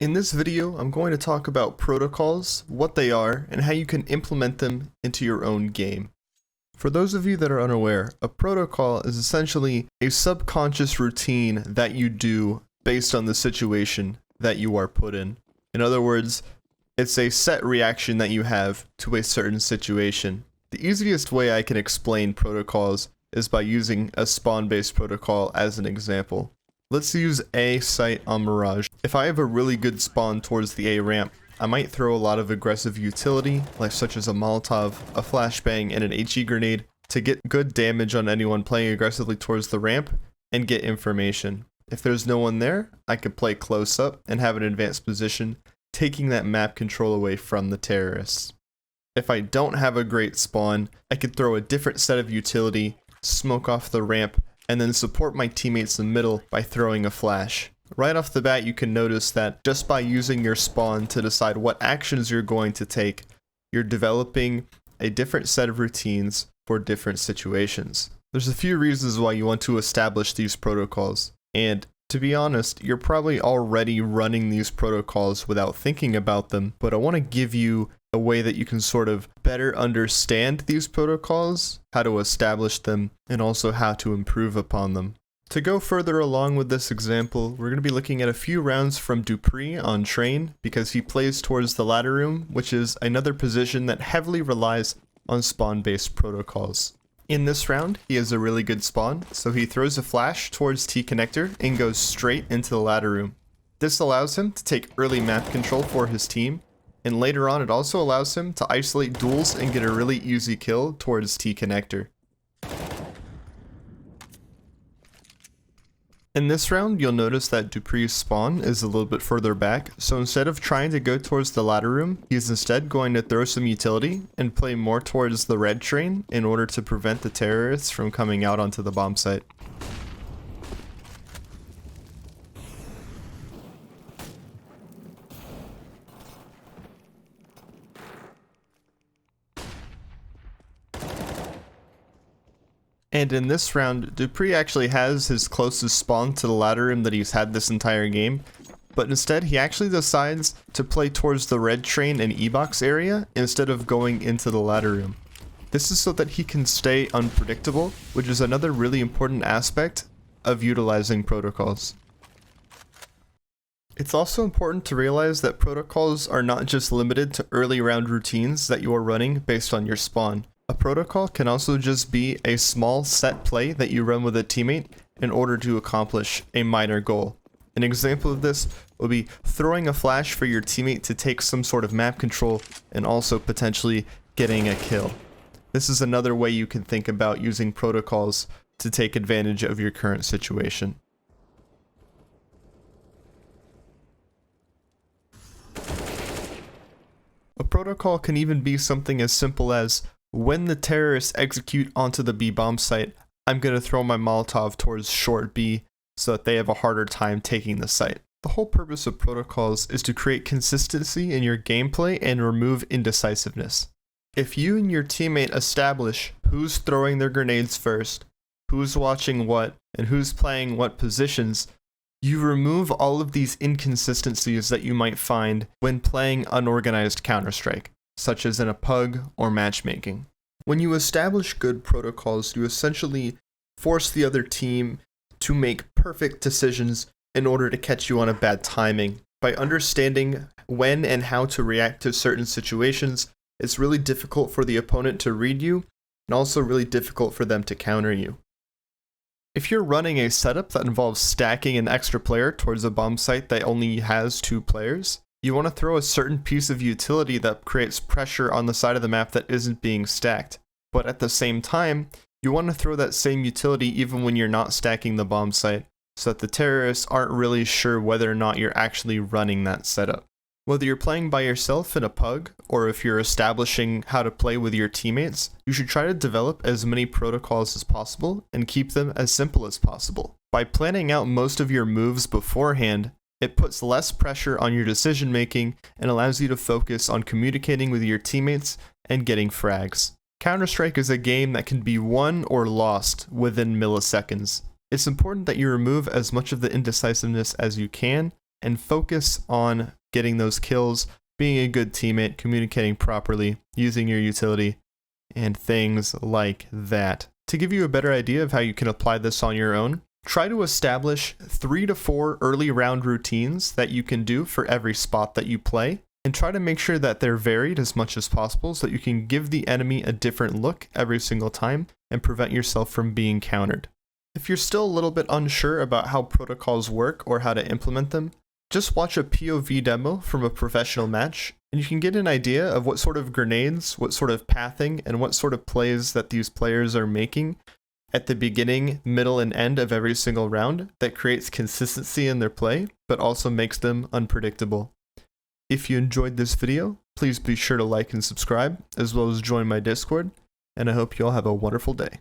In this video, I'm going to talk about protocols, what they are, and how you can implement them into your own game. For those of you that are unaware, a protocol is essentially a subconscious routine that you do based on the situation that you are put in. In other words, it's a set reaction that you have to a certain situation. The easiest way I can explain protocols is by using a spawn-based protocol as an example. Let's use A site on Mirage. If I have a really good spawn towards the A ramp, I might throw a lot of aggressive utility, like such as a Molotov, a flashbang, and an HE grenade to get good damage on anyone playing aggressively towards the ramp and get information. If there's no one there, I could play close up and have an advanced position, taking that map control away from the terrorists. If I don't have a great spawn, I could throw a different set of utility, smoke off the ramp, and then support my teammates in the middle by throwing a flash. Right off the bat, you can notice that just by using your spawn to decide what actions you're going to take, you're developing a different set of routines for different situations. There's a few reasons why you want to establish these protocols, and to be honest, you're probably already running these protocols without thinking about them, but I want to give you a way that you can sort of better understand these protocols, how to establish them, and also how to improve upon them. To go further along with this example, we're going to be looking at a few rounds from Dupree on Train, because he plays towards the ladder room, which is another position that heavily relies on spawn-based protocols. In this round, he has a really good spawn, so he throws a flash towards T connector and goes straight into the ladder room. This allows him to take early map control for his team, and later on it also allows him to isolate duels and get a really easy kill towards T connector. In this round, you'll notice that Dupree's spawn is a little bit further back, so instead of trying to go towards the ladder room, he's instead going to throw some utility and play more towards the red train in order to prevent the terrorists from coming out onto the bomb site. And in this round, Dupree actually has his closest spawn to the ladder room that he's had this entire game, but instead he actually decides to play towards the red train and E-box area instead of going into the ladder room. This is so that he can stay unpredictable, which is another really important aspect of utilizing protocols. It's also important to realize that protocols are not just limited to early round routines that you are running based on your spawn. A protocol can also just be a small set play that you run with a teammate in order to accomplish a minor goal. An example of this would be throwing a flash for your teammate to take some sort of map control and also potentially getting a kill. This is another way you can think about using protocols to take advantage of your current situation. A protocol can even be something as simple as, when the terrorists execute onto the B bomb site, I'm going to throw my Molotov towards short B so that they have a harder time taking the site. The whole purpose of protocols is to create consistency in your gameplay and remove indecisiveness. If you and your teammate establish who's throwing their grenades first, who's watching what, and who's playing what positions, you remove all of these inconsistencies that you might find when playing unorganized Counter-Strike, such as in a pug or matchmaking. When you establish good protocols, you essentially force the other team to make perfect decisions in order to catch you on a bad timing. By understanding when and how to react to certain situations, it's really difficult for the opponent to read you, and also really difficult for them to counter you. If you're running a setup that involves stacking an extra player towards a bomb site that only has 2 players, you want to throw a certain piece of utility that creates pressure on the side of the map that isn't being stacked. But at the same time, you want to throw that same utility even when you're not stacking the bomb site, so that the terrorists aren't really sure whether or not you're actually running that setup. Whether you're playing by yourself in a pug, or if you're establishing how to play with your teammates, you should try to develop as many protocols as possible and keep them as simple as possible. By planning out most of your moves beforehand, it puts less pressure on your decision making and allows you to focus on communicating with your teammates and getting frags. Counter-Strike is a game that can be won or lost within milliseconds. It's important that you remove as much of the indecisiveness as you can and focus on getting those kills, being a good teammate, communicating properly, using your utility, and things like that. To give you a better idea of how you can apply this on your own, try to establish 3 to 4 early round routines that you can do for every spot that you play, and try to make sure that they're varied as much as possible so that you can give the enemy a different look every single time and prevent yourself from being countered. If you're still a little bit unsure about how protocols work or how to implement them, just watch a POV demo from a professional match, and you can get an idea of what sort of grenades, what sort of pathing, and what sort of plays that these players are making at the beginning, middle, and end of every single round that creates consistency in their play, but also makes them unpredictable. If you enjoyed this video, please be sure to like and subscribe, as well as join my Discord, and I hope you all have a wonderful day.